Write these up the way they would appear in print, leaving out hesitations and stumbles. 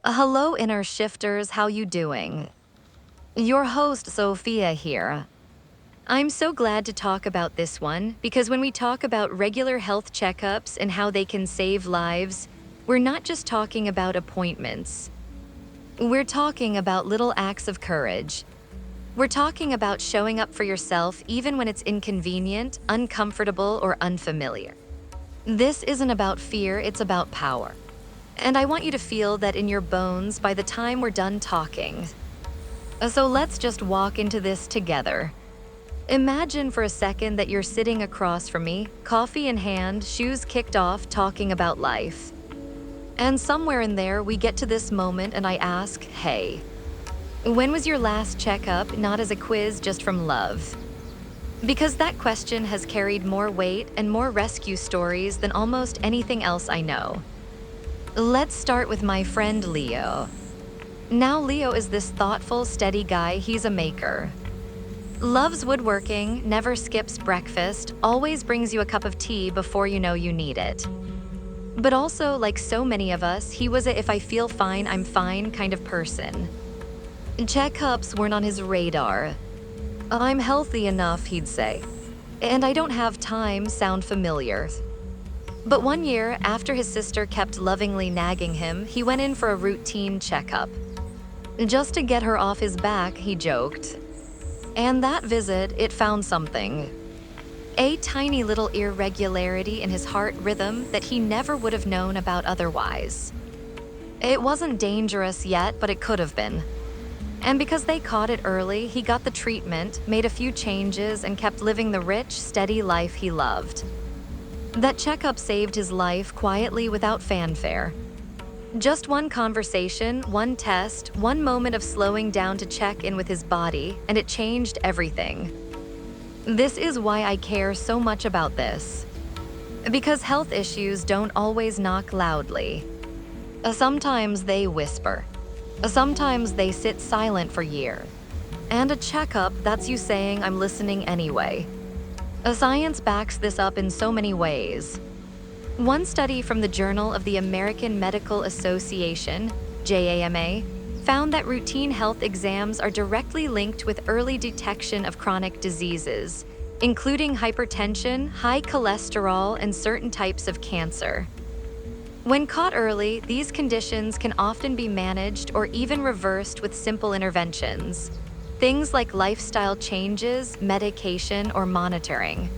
Hello, inner shifters, how you doing? Your host, Sophia here. I'm so glad to talk about this one because when we talk about regular health checkups and how they can save lives, we're not just talking about appointments. We're talking about little acts of courage. We're talking about showing up for yourself even when it's inconvenient, uncomfortable, or unfamiliar. This isn't about fear, it's about power. And I want you to feel that in your bones by the time we're done talking. So let's just walk into this together. Imagine for a second that you're sitting across from me, coffee in hand, shoes kicked off, talking about life. And somewhere in there, we get to this moment and I ask, hey, when was your last checkup, not as a quiz, just from love? Because that question has carried more weight and more rescue stories than almost anything else I know. Let's start with my friend Leo. Now Leo is this thoughtful, steady guy. He's a maker. Loves woodworking, never skips breakfast, always brings you a cup of tea before you know you need it. But also, like so many of us, he was a if I feel fine, I'm fine kind of person. Checkups weren't on his radar. I'm healthy enough, he'd say. And I don't have time sound familiar. But one year, after his sister kept lovingly nagging him, he went in for a routine checkup. Just to get her off his back, he joked. And that visit, it found something. A tiny little irregularity in his heart rhythm that he never would have known about otherwise. It wasn't dangerous yet, but it could have been. And because they caught it early, he got the treatment, made a few changes, and kept living the rich, steady life he loved. That checkup saved his life quietly without fanfare. Just one conversation, one test, one moment of slowing down to check in with his body, and it changed everything. This is why I care so much about this. Because health issues don't always knock loudly. Sometimes they whisper. Sometimes they sit silent for years. And a checkup, that's you saying, I'm listening anyway. Science backs this up in so many ways. One study from the Journal of the American Medical Association, JAMA, found that routine health exams are directly linked with early detection of chronic diseases, including hypertension, high cholesterol, and certain types of cancer. When caught early, these conditions can often be managed or even reversed with simple interventions. Things like lifestyle changes, medication, or monitoring.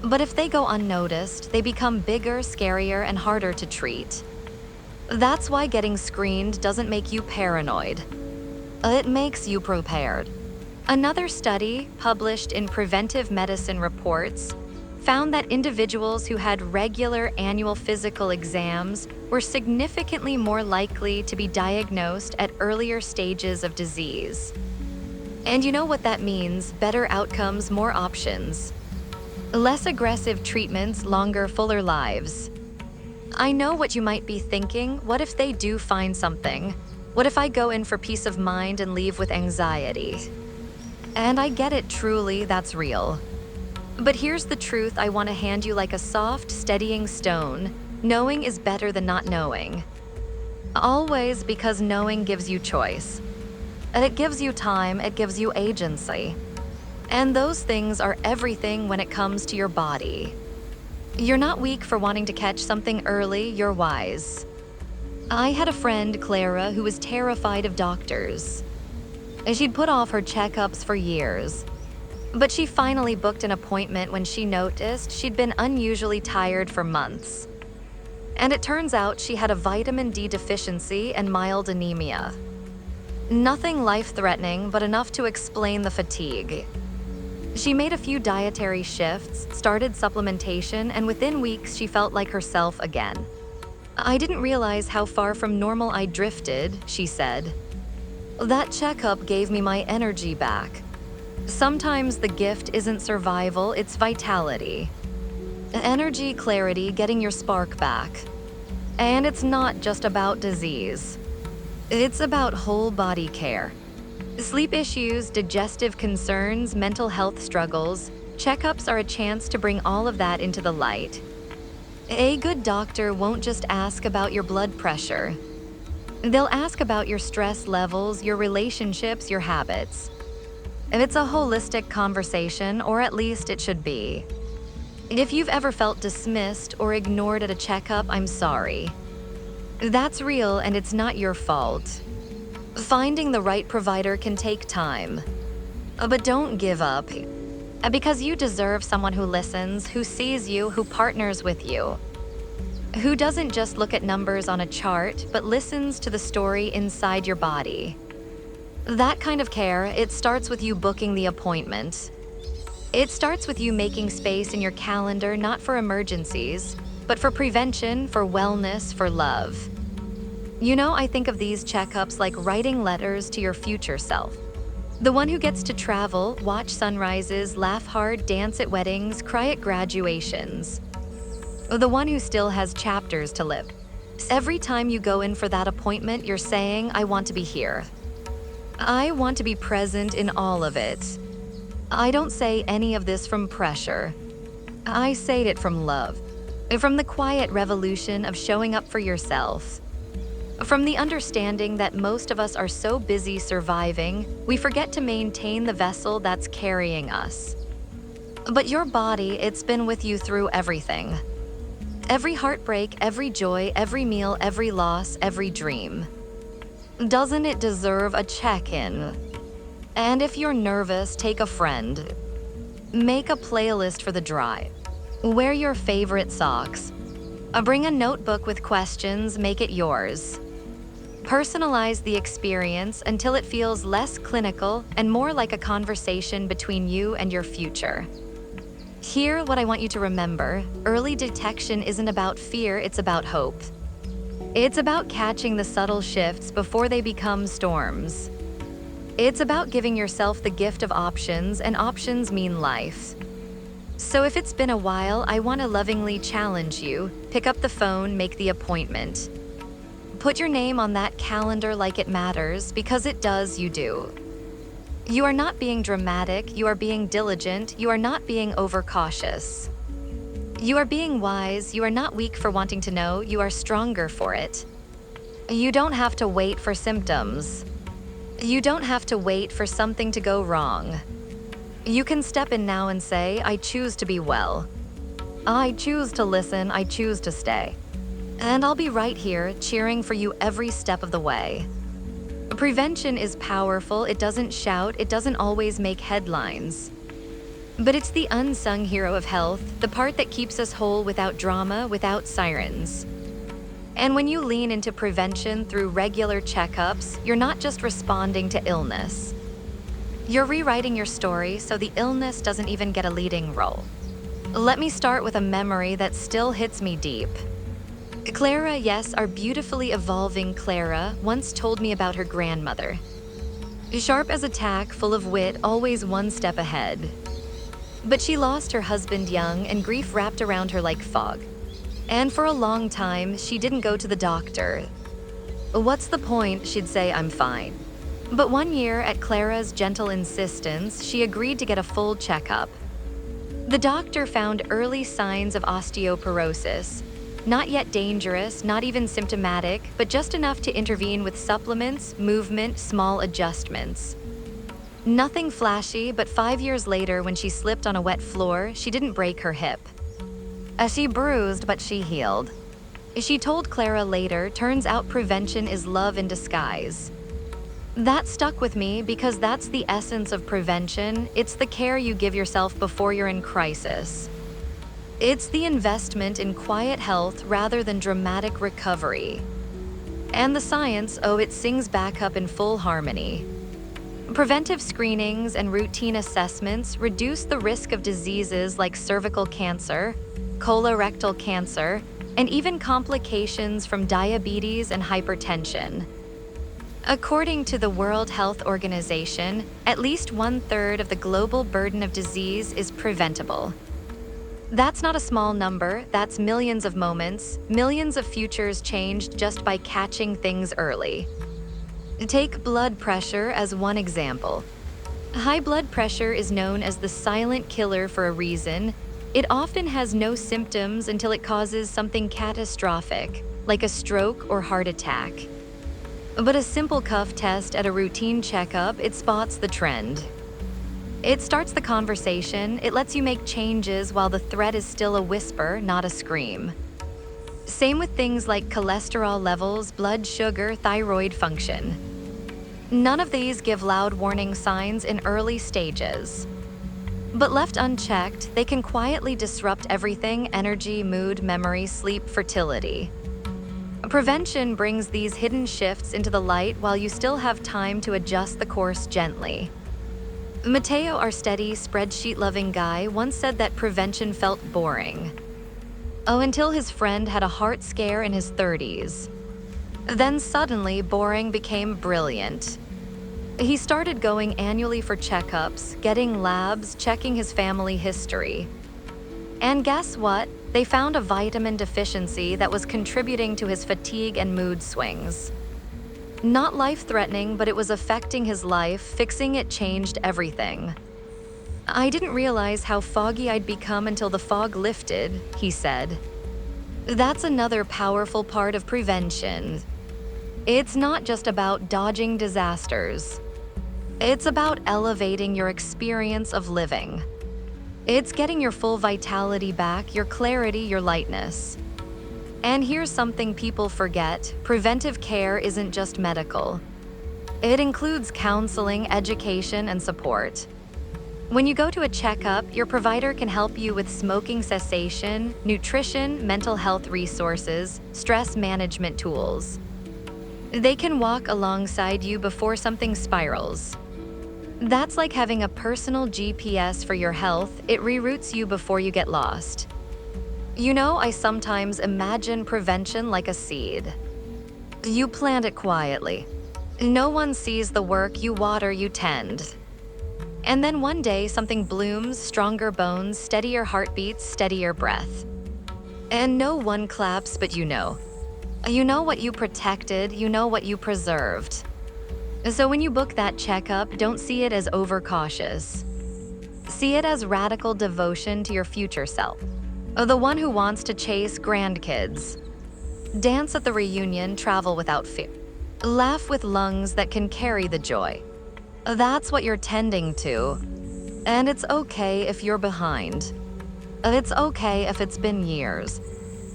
But if they go unnoticed, they become bigger, scarier, and harder to treat. That's why getting screened doesn't make you paranoid. It makes you prepared. Another study, published in Preventive Medicine Reports, found that individuals who had regular annual physical exams were significantly more likely to be diagnosed at earlier stages of disease. And you know what that means: better outcomes, more options. Less aggressive treatments, longer, fuller lives. I know what you might be thinking. What if they do find something? What if I go in for peace of mind and leave with anxiety? And I get it, truly, that's real. But here's the truth I want to hand you like a soft, steadying stone. Knowing is better than not knowing. Always, because knowing gives you choice. And it gives you time, it gives you agency. And those things are everything when it comes to your body. You're not weak for wanting to catch something early, you're wise. I had a friend, Clara, who was terrified of doctors. She'd put off her checkups for years. But she finally booked an appointment when she noticed she'd been unusually tired for months. And it turns out she had a vitamin D deficiency and mild anemia. Nothing life-threatening, but enough to explain the fatigue. She made a few dietary shifts, started supplementation, and within weeks she felt like herself again. I didn't realize how far from normal I drifted, she said. That checkup gave me my energy back. Sometimes the gift isn't survival, it's vitality. Energy, clarity, getting your spark back. And it's not just about disease. It's about whole body care. Sleep issues, digestive concerns, mental health struggles, checkups are a chance to bring all of that into the light. A good doctor won't just ask about your blood pressure. They'll ask about your stress levels, your relationships, your habits. If it's a holistic conversation, or at least it should be. If you've ever felt dismissed or ignored at a checkup, I'm sorry. That's real and it's not your fault. Finding the right provider can take time. But don't give up. Because you deserve someone who listens, who sees you, who partners with you. Who doesn't just look at numbers on a chart, but listens to the story inside your body. That kind of care, it starts with you booking the appointment. It starts with you making space in your calendar, not for emergencies, but for prevention, for wellness, for love. You know, I think of these checkups like writing letters to your future self. The one who gets to travel, watch sunrises, laugh hard, dance at weddings, cry at graduations. The one who still has chapters to live. Every time you go in for that appointment, you're saying, I want to be here. I want to be present in all of it. I don't say any of this from pressure. I say it from love. From the quiet revolution of showing up for yourself. From the understanding that most of us are so busy surviving, we forget to maintain the vessel that's carrying us. But your body, it's been with you through everything. Every heartbreak, every joy, every meal, every loss, every dream. Doesn't it deserve a check-in? And if you're nervous, take a friend. Make a playlist for the drive. Wear your favorite socks. Bring a notebook with questions, make it yours. Personalize the experience until it feels less clinical and more like a conversation between you and your future. Here, what I want you to remember, early detection isn't about fear, it's about hope. It's about catching the subtle shifts before they become storms. It's about giving yourself the gift of options, and options mean life. So if it's been a while, I want to lovingly challenge you. Pick up the phone, make the appointment. Put your name on that calendar like it matters, because it does, you do. You are not being dramatic, you are being diligent, you are not being overcautious. You are being wise, you are not weak for wanting to know, you are stronger for it. You don't have to wait for symptoms. You don't have to wait for something to go wrong. You can step in now and say, I choose to be well. I choose to listen, I choose to stay. And I'll be right here, cheering for you every step of the way. Prevention is powerful, it doesn't shout, it doesn't always make headlines. But it's the unsung hero of health, the part that keeps us whole without drama, without sirens. And when you lean into prevention through regular checkups, you're not just responding to illness. You're rewriting your story so the illness doesn't even get a leading role. Let me start with a memory that still hits me deep. Clara, yes, our beautifully evolving Clara, once told me about her grandmother. Sharp as a tack, full of wit, always one step ahead. But she lost her husband young, and grief wrapped around her like fog. And for a long time, she didn't go to the doctor. What's the point? She'd say, I'm fine. But one year, at Clara's gentle insistence, she agreed to get a full checkup. The doctor found early signs of osteoporosis. Not yet dangerous, not even symptomatic, but just enough to intervene with supplements, movement, small adjustments. Nothing flashy, but 5 years later, when she slipped on a wet floor, she didn't break her hip. She bruised, but she healed. She told Clara later, turns out prevention is love in disguise. That stuck with me because that's the essence of prevention. It's the care you give yourself before you're in crisis. It's the investment in quiet health rather than dramatic recovery. And the science, oh, it sings back up in full harmony. Preventive screenings and routine assessments reduce the risk of diseases like cervical cancer, colorectal cancer, and even complications from diabetes and hypertension. According to the World Health Organization, at least 1/3 of the global burden of disease is preventable. That's not a small number, that's millions of moments, millions of futures changed just by catching things early. Take blood pressure as one example. High blood pressure is known as the silent killer for a reason. It often has no symptoms until it causes something catastrophic, like a stroke or heart attack. But a simple cuff test at a routine checkup, it spots the trend. It starts the conversation, it lets you make changes while the threat is still a whisper, not a scream. Same with things like cholesterol levels, blood sugar, thyroid function. None of these give loud warning signs in early stages. But left unchecked, they can quietly disrupt everything: energy, mood, memory, sleep, fertility. Prevention brings these hidden shifts into the light while you still have time to adjust the course gently. Matteo, our steady, spreadsheet-loving guy, once said that prevention felt boring. Oh, until his friend had a heart scare in his 30s. Then suddenly, boring became brilliant. He started going annually for checkups, getting labs, checking his family history. And guess what? They found a vitamin deficiency that was contributing to his fatigue and mood swings. Not life-threatening, but it was affecting his life. Fixing it changed everything. I didn't realize how foggy I'd become until the fog lifted, he said. That's another powerful part of prevention. It's not just about dodging disasters. It's about elevating your experience of living. It's getting your full vitality back, your clarity, your lightness. And here's something people forget: preventive care isn't just medical. It includes counseling, education, and support. When you go to a checkup, your provider can help you with smoking cessation, nutrition, mental health resources, stress management tools. They can walk alongside you before something spirals. That's like having a personal GPS for your health. It reroutes you before you get lost. You know, I sometimes imagine prevention like a seed. You plant it quietly. No one sees the work, you water, you tend. And then one day something blooms: stronger bones, steadier heartbeats, steadier breath. And no one claps, but you know. You know what you protected, you know what you preserved. So when you book that checkup, don't see it as overcautious. See it as radical devotion to your future self. The one who wants to chase grandkids, dance at the reunion, travel without fear, laugh with lungs that can carry the joy. That's what you're tending to. And it's okay if you're behind. It's okay if it's been years.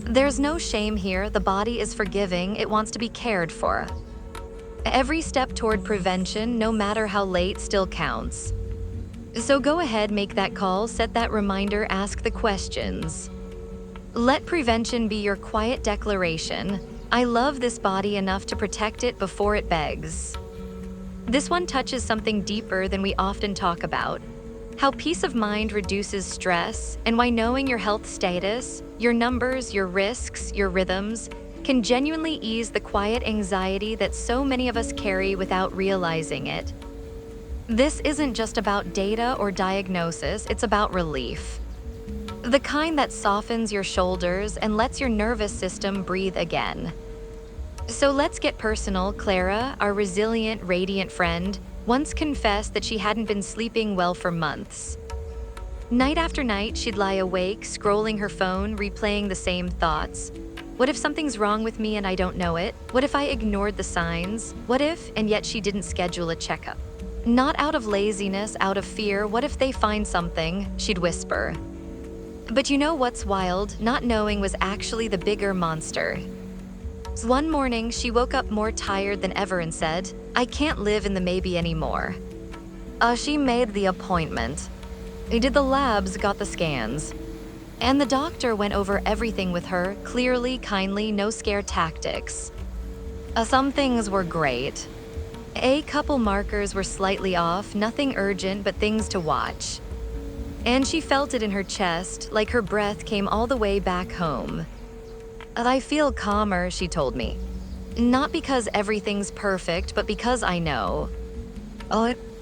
There's no shame here. The body is forgiving. It wants to be cared for. Every step toward prevention, no matter how late, still counts. So go ahead, make that call, set that reminder, ask the questions. Let prevention be your quiet declaration: I love this body enough to protect it before it begs. This one touches something deeper than we often talk about: how peace of mind reduces stress, and why knowing your health status, your numbers, your risks, your rhythms, can genuinely ease the quiet anxiety that so many of us carry without realizing it. This isn't just about data or diagnosis, it's about relief. The kind that softens your shoulders and lets your nervous system breathe again. So let's get personal. Clara, our resilient, radiant friend, once confessed that she hadn't been sleeping well for months. Night after night, she'd lie awake, scrolling her phone, replaying the same thoughts. What if something's wrong with me and I don't know it? What if I ignored the signs? What if, and yet she didn't schedule a checkup? Not out of laziness, out of fear. What if they find something? She'd whisper. But you know what's wild? Not knowing was actually the bigger monster. One morning, she woke up more tired than ever and said, I can't live in the maybe anymore. She made the appointment. Did the labs, got the scans. And the doctor went over everything with her, clearly, kindly, no scare tactics. Some things were great. A couple markers were slightly off, nothing urgent, but things to watch. And she felt it in her chest, like her breath came all the way back home. I feel calmer, she told me. Not because everything's perfect, but because I know.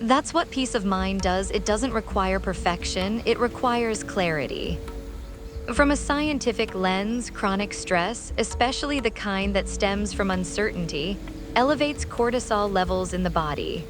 That's what peace of mind does. It doesn't require perfection, it requires clarity. From a scientific lens, chronic stress, especially the kind that stems from uncertainty, elevates cortisol levels in the body.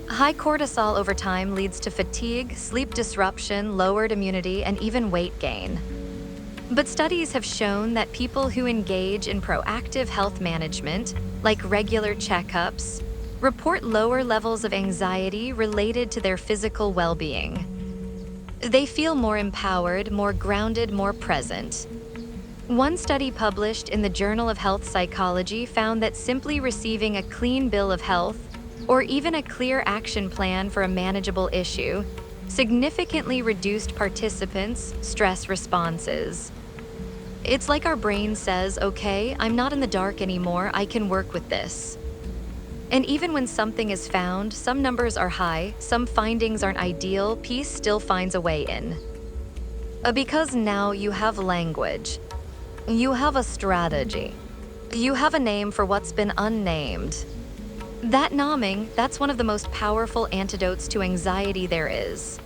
High cortisol over time leads to fatigue, sleep disruption, lowered immunity, and even weight gain. But studies have shown that people who engage in proactive health management, like regular checkups, report lower levels of anxiety related to their physical well-being. They feel more empowered, more grounded, more present. One study published in the Journal of Health Psychology found that simply receiving a clean bill of health, or even a clear action plan for a manageable issue, significantly reduced participants' stress responses. It's like our brain says, okay, I'm not in the dark anymore, I can work with this. And even when something is found, some numbers are high, some findings aren't ideal, peace still finds a way in. Because now you have language. You have a strategy. You have a name for what's been unnamed. That numbing, that's one of the most powerful antidotes to anxiety there is.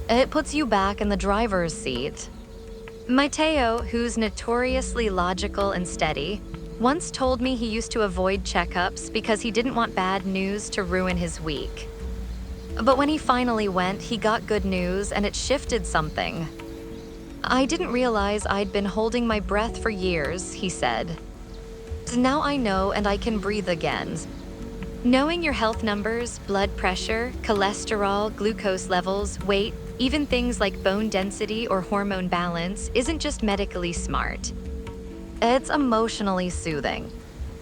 It puts you back in the driver's seat. Mateo, who's notoriously logical and steady, once told me he used to avoid checkups because he didn't want bad news to ruin his week. But when he finally went, he got good news and it shifted something. I didn't realize I'd been holding my breath for years, he said. Now I know and I can breathe again. Knowing your health numbers, blood pressure, cholesterol, glucose levels, weight, even things like bone density or hormone balance isn't just medically smart. It's emotionally soothing.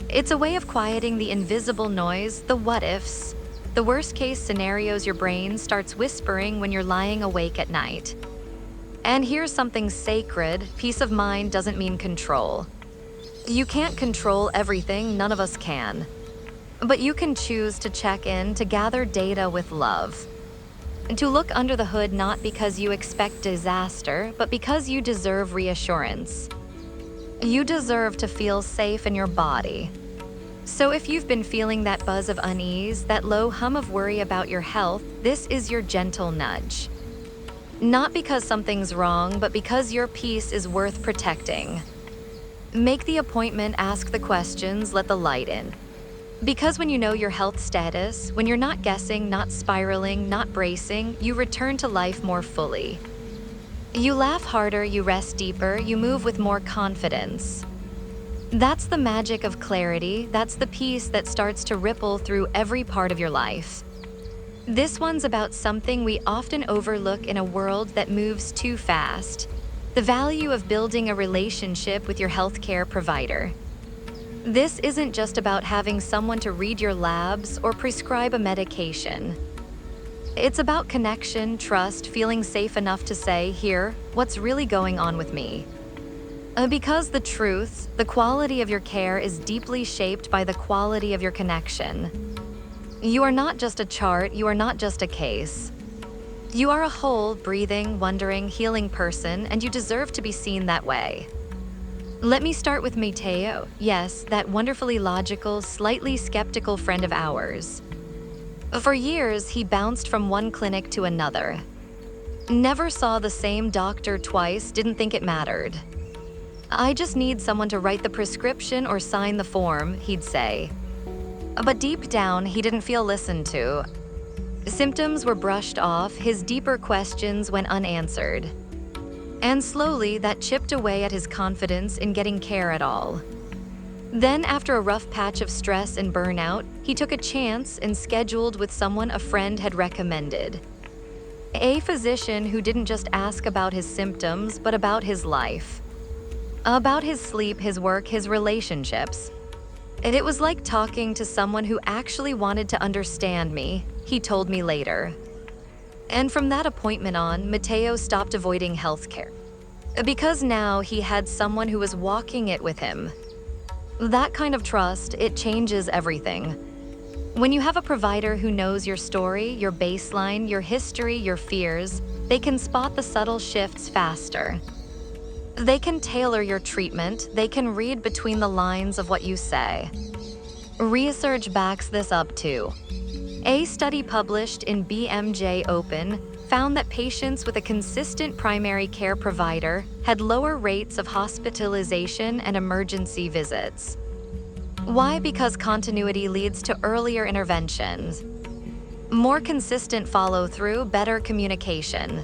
It's a way of quieting the invisible noise, the what-ifs, the worst-case scenarios your brain starts whispering when you're lying awake at night. And here's something sacred: peace of mind doesn't mean control. You can't control everything, none of us can. But you can choose to check in, to gather data with love. And to look under the hood not because you expect disaster, but because you deserve reassurance. You deserve to feel safe in your body. So if you've been feeling that buzz of unease, that low hum of worry about your health, this is your gentle nudge. Not because something's wrong, but because your peace is worth protecting. Make the appointment, ask the questions, let the light in. Because when you know your health status, when you're not guessing, not spiraling, not bracing, you return to life more fully. You laugh harder, you rest deeper, you move with more confidence. That's the magic of clarity, that's the peace that starts to ripple through every part of your life. This one's about something we often overlook in a world that moves too fast: the value of building a relationship with your healthcare provider. This isn't just about having someone to read your labs or prescribe a medication. It's about connection, trust, feeling safe enough to say, here, what's really going on with me? Because the truth, the quality of your care is deeply shaped by the quality of your connection. You are not just a chart, you are not just a case. You are a whole, breathing, wondering, healing person, and you deserve to be seen that way. Let me start with Mateo. Yes, that wonderfully logical, slightly skeptical friend of ours. For years, he bounced from one clinic to another. Never saw the same doctor twice, didn't think it mattered. I just need someone to write the prescription or sign the form, he'd say. But deep down, he didn't feel listened to. Symptoms were brushed off, his deeper questions went unanswered. And slowly, that chipped away at his confidence in getting care at all. Then, after a rough patch of stress and burnout, he took a chance and scheduled with someone a friend had recommended. A physician who didn't just ask about his symptoms, but about his life. About his sleep, his work, his relationships. And it was like talking to someone who actually wanted to understand me, he told me later. And from that appointment on, Mateo stopped avoiding healthcare. Because now he had someone who was walking it with him. That kind of trust, it changes everything. When you have a provider who knows your story, your baseline, your history, your fears, they can spot the subtle shifts faster. They can tailor your treatment, they can read between the lines of what you say. Research backs this up too. A study published in BMJ Open found that patients with a consistent primary care provider had lower rates of hospitalization and emergency visits. Why? Because continuity leads to earlier interventions. More consistent follow-through, better communication.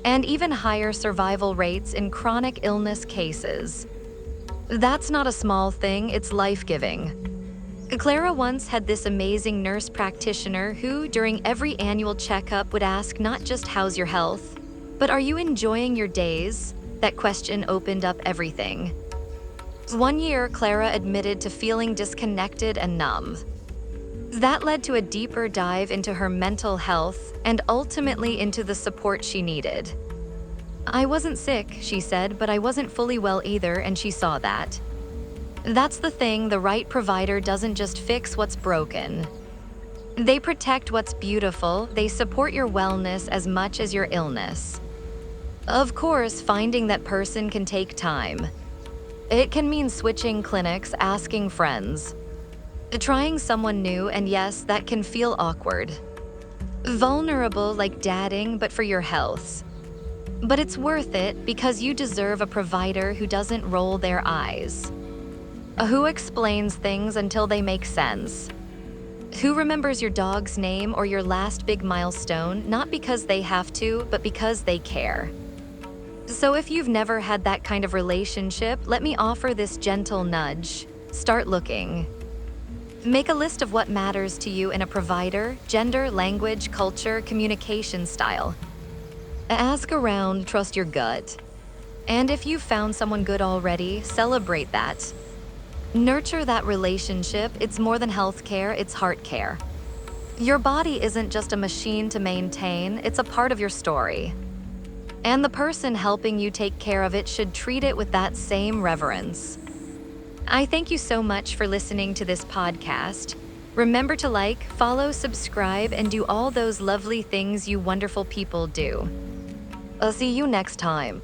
and even higher survival rates in chronic illness cases. That's not a small thing, it's life-giving. Clara once had this amazing nurse practitioner who, during every annual checkup, would ask not just how's your health, but are you enjoying your days? That question opened up everything. One year, Clara admitted to feeling disconnected and numb. That led to a deeper dive into her mental health and ultimately into the support she needed. I wasn't sick, she said, but I wasn't fully well either, and she saw that. That's the thing, the right provider doesn't just fix what's broken. They protect what's beautiful, they support your wellness as much as your illness. Of course, finding that person can take time. It can mean switching clinics, asking friends, trying someone new, and yes, that can feel awkward. Vulnerable like dating, but for your health. But it's worth it because you deserve a provider who doesn't roll their eyes. Who explains things until they make sense. Who remembers your dog's name or your last big milestone, not because they have to, but because they care. So if you've never had that kind of relationship, let me offer this gentle nudge. Start looking. Make a list of what matters to you in a provider: gender, language, culture, communication style. Ask around, trust your gut. And if you've found someone good already, celebrate that. Nurture that relationship. It's more than healthcare, it's heart care. Your body isn't just a machine to maintain, it's a part of your story. And the person helping you take care of it should treat it with that same reverence. I thank you so much for listening to this podcast. Remember to like, follow, subscribe, and do all those lovely things you wonderful people do. I'll see you next time.